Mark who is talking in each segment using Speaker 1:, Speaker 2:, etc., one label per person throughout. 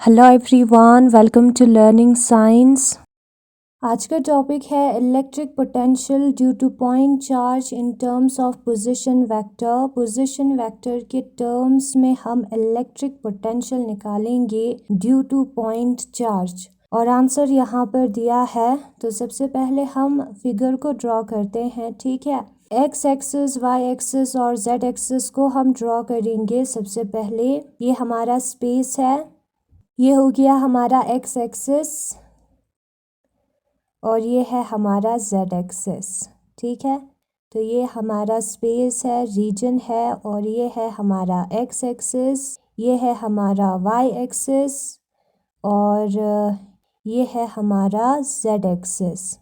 Speaker 1: Hello everyone, welcome to learning science. आज का topic है electric potential due to point charge in terms of position vector. Position vector के terms में हम electric potential निकालेंगे due to point charge और answer यहाँ पर दिया है। तो सबसे पहले हम फिगर को ड्रॉ करते हैं, ठीक है। एक्स एक्सिस, वाई एक्सिस और जेड एक्सिस को हम ड्रॉ करेंगे। सबसे पहले ये हमारा स्पेस है, ये हो गया हमारा एक्स एक्सिस और ये है हमारा जेड एक्सिस, ठीक है। तो ये हमारा स्पेस है, रीजन है, और ये है हमारा एक्स एक्सिस, ये है हमारा वाई एक्सिस और ये है हमारा जेड एक्सिस।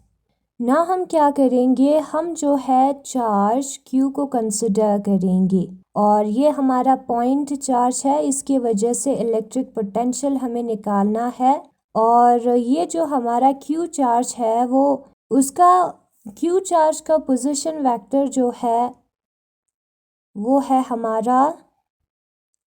Speaker 1: ना हम क्या करेंगे, हम जो है चार्ज Q को कंसिडर करेंगे और ये हमारा पॉइंट चार्ज है, इसकी वजह से इलेक्ट्रिक पोटेंशियल हमें निकालना है। और ये जो हमारा Q चार्ज है वो उसका Q चार्ज का पोजीशन वेक्टर जो है वो है हमारा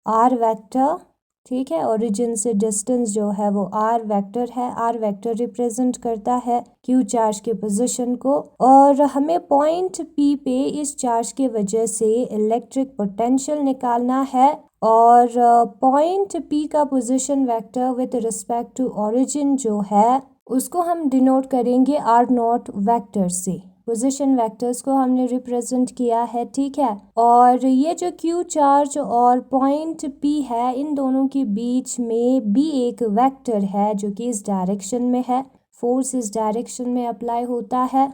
Speaker 1: R वेक्टर, ठीक है। ओरिजिन से डिस्टेंस जो है वो R वेक्टर है। R वेक्टर रिप्रेजेंट करता है Q चार्ज के पोजीशन को और हमें पॉइंट P पे इस चार्ज के वजह से इलेक्ट्रिक पोटेंशियल निकालना है। और पॉइंट P का position vector with respect to origin जो है उसको हम डिनोट करेंगे R0 वेक्टर से। पोजीशन वेक्टर्स को हमने रिप्रेजेंट किया है, ठीक है। और ये जो Q चार्ज और पॉइंट P है, इन दोनों के बीच में भी एक वेक्टर है जो कि इस डायरेक्शन में है। फोर्स इस डायरेक्शन में अप्लाई होता है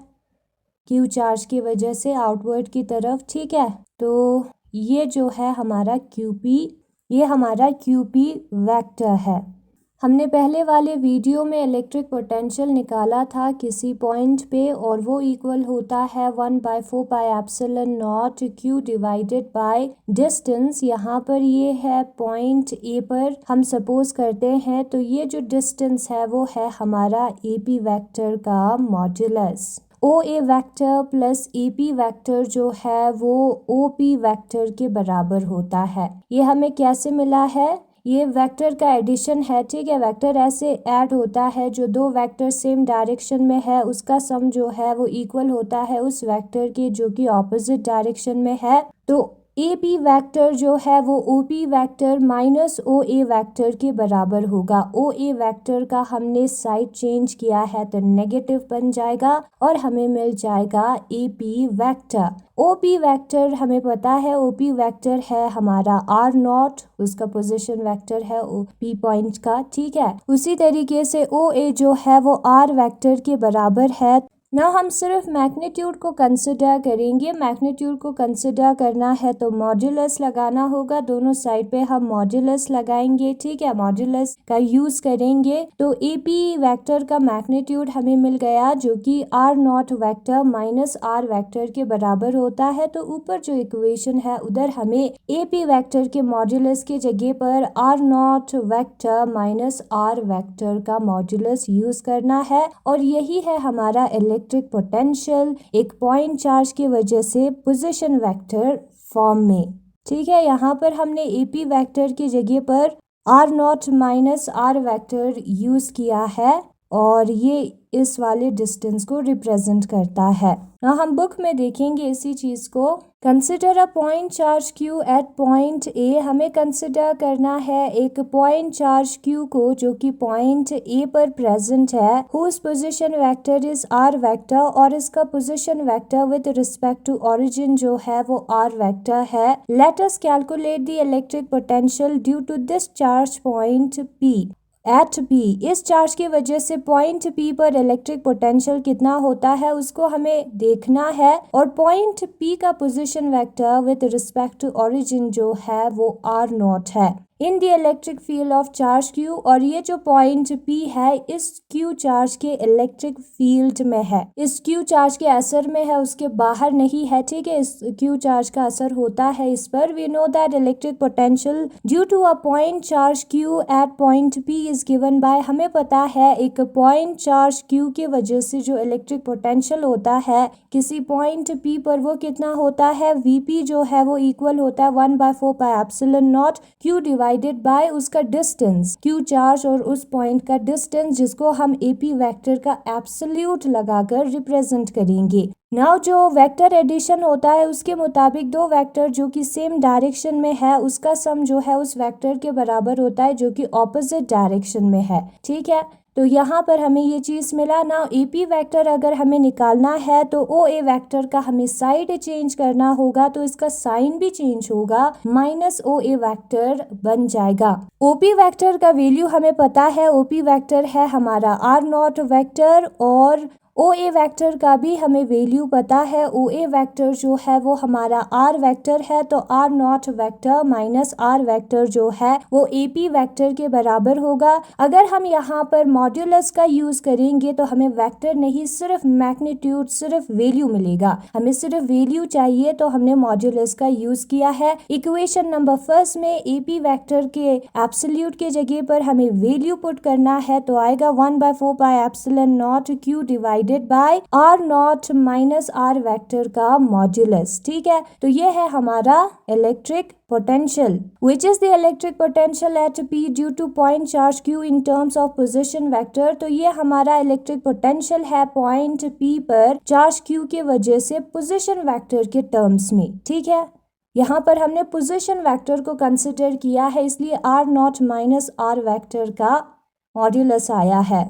Speaker 1: Q चार्ज की वजह से आउटवर्ड की तरफ, ठीक है। तो ये जो है हमारा QP, ये हमारा QP वेक्टर है। हमने पहले वाले वीडियो में इलेक्ट्रिक पोटेंशियल निकाला था किसी पॉइंट पे और वो इक्वल होता है 1/4πε0 Q डिवाइडेड बाय डिस्टेंस। यहाँ पर ये है पॉइंट A पर हम सपोज करते हैं, तो ये जो डिस्टेंस है वो है हमारा AP वेक्टर का modulus. OA vector plus AP vector जो है वो OP वेक्टर के बराबर होता है। ये हमें कैसे मिला है, ये वेक्टर का एडिशन है, ठीक है। वेक्टर ऐसे ऐड होता है, जो दो वेक्टर सेम डायरेक्शन में है उसका सम जो है वो इक्वल होता है उस वेक्टर के जो कि ऑपोजिट डायरेक्शन में है। तो AP वेक्टर जो है वो OP vector minus OA vector के बराबर होगा। OA वेक्टर का हमने साइड चेंज किया है तो नेगेटिव बन जाएगा और हमें मिल जाएगा AP वेक्टर। OP वेक्टर हमें पता है, OP वेक्टर है हमारा R0, उसका पोजीशन वेक्टर है OP पॉइंट का, ठीक है। उसी तरीके से OA जो है वो R वेक्टर के बराबर है। ना हम सिर्फ मैग्नीट्यूड को कंसिडर करेंगे। मैग्नीट्यूड को कंसिडर करना है तो मॉड्यूलस लगाना होगा, दोनों साइड पे हम मॉड्यूलस लगाएंगे, ठीक है। मॉड्यूलस का यूज करेंगे तो AP वेक्टर का मैग्नीट्यूड हमें मिल गया जो कि R0 vector minus R vector के बराबर होता है। तो ऊपर जो इक्वेशन है उधर हमें AP वेक्टर के मॉड्यूलस के जगह पर R0 vector minus R vector का मॉड्यूलस यूज करना है और यही है हमारा इलेक्ट्रिक पोटेंशियल एक पॉइंट चार्ज की वजह से पोजीशन वेक्टर फॉर्म में, ठीक है। यहाँ पर हमने AP वेक्टर की जगह पर R0 minus R vector use किया है और ये इस वाले डिस्टेंस को रिप्रेजेंट करता है। ना हम बुक में देखेंगे इसी चीज को। Consider a point charge Q at point A। हमें कंसिडर करना है एक पॉइंट चार्ज Q को जो कि पॉइंट A पर प्रेजेंट है, whose position vector is R vector और इसका position vector with respect to origin जो है वो R वेक्टर है। Let us calculate the electric potential due to this charge point P at P। इस charge की वजह से पॉइंट P पर इलेक्ट्रिक पोटेंशियल कितना होता है उसको हमें देखना है और पॉइंट P का position vector with respect to origin जो है वो R0 है in the electric field of charge Q। और ये जो पॉइंट P है इस Q चार्ज के इलेक्ट्रिक फील्ड में है, इस Q चार्ज के असर में है, उसके बाहर नहीं है, ठीक है। इस Q चार्ज का असर होता है इस पर। We know that electric potential due to a point charge Q at point P is given by, हमें पता है एक पॉइंट चार्ज Q की वजह से जो इलेक्ट्रिक पोटेंशियल होता है किसी पॉइंट P पर वो कितना होता है, VP जो है वो इक्वल होता है 1/4πε0 Q डिवाइडेड बाय उसका डिस्टेंस Q चार्ज और उस पॉइंट का डिस्टेंस जिसको हम AP वेक्टर का एब्सोल्यूट लगाकर रिप्रेजेंट करेंगे। नाउ जो वेक्टर एडिशन होता है उसके मुताबिक दो वेक्टर जो कि सेम डायरेक्शन में है उसका सम जो है उस वेक्टर के बराबर होता है जो कि ऑपोजिट डायरेक्शन में है। ठीक है, तो यहाँ पर हमें ये चीज़ मिला ना। AP वेक्टर अगर हमें निकालना है तो OA वेक्टर का हमें साइड चेंज करना होगा, तो इसका साइन भी चेंज होगा, माइनस OA वेक्टर बन जाएगा। OP वेक्टर का वैल्यू हमें पता है, OP वेक्टर है हमारा R0 वेक्टर, और OA वेक्टर का भी हमें वैल्यू पता है। OA वेक्टर जो है वो हमारा R वेक्टर है, तो R0 vector minus R vector जो है वो AP वेक्टर के बराबर होगा। अगर हम यहाँ पर मॉड्यूलस का यूज करेंगे तो हमें वेक्टर नहीं सिर्फ मैग्नीट्यूड, सिर्फ वैल्यू मिलेगा। हमें सिर्फ वैल्यू चाहिए तो हमने मॉड्यूलस का यूज किया है। इक्वेशन नंबर फर्स्ट में AP वेक्टर के एब्सोल्यूट के जगह पर हमें वैल्यू पुट करना है, तो आएगा 1/4 pi epsilon not Q divided by R0 minus R vector का मॉड्यूलस। ठीक है, तो ये है हमारा electric potential, which is the electric potential at P due to point charge Q in terms of position vector। तो ये हमारा इलेक्ट्रिक पोटेंशियल है पॉइंट P पर चार्ज Q के वजह से पोजीशन वेक्टर के टर्म्स में। ठीक है, यहाँ पर हमने पोजीशन वेक्टर को कंसिडर किया है, इसलिए R0 माइनस R वेक्टर का मॉड्यूलस आया है।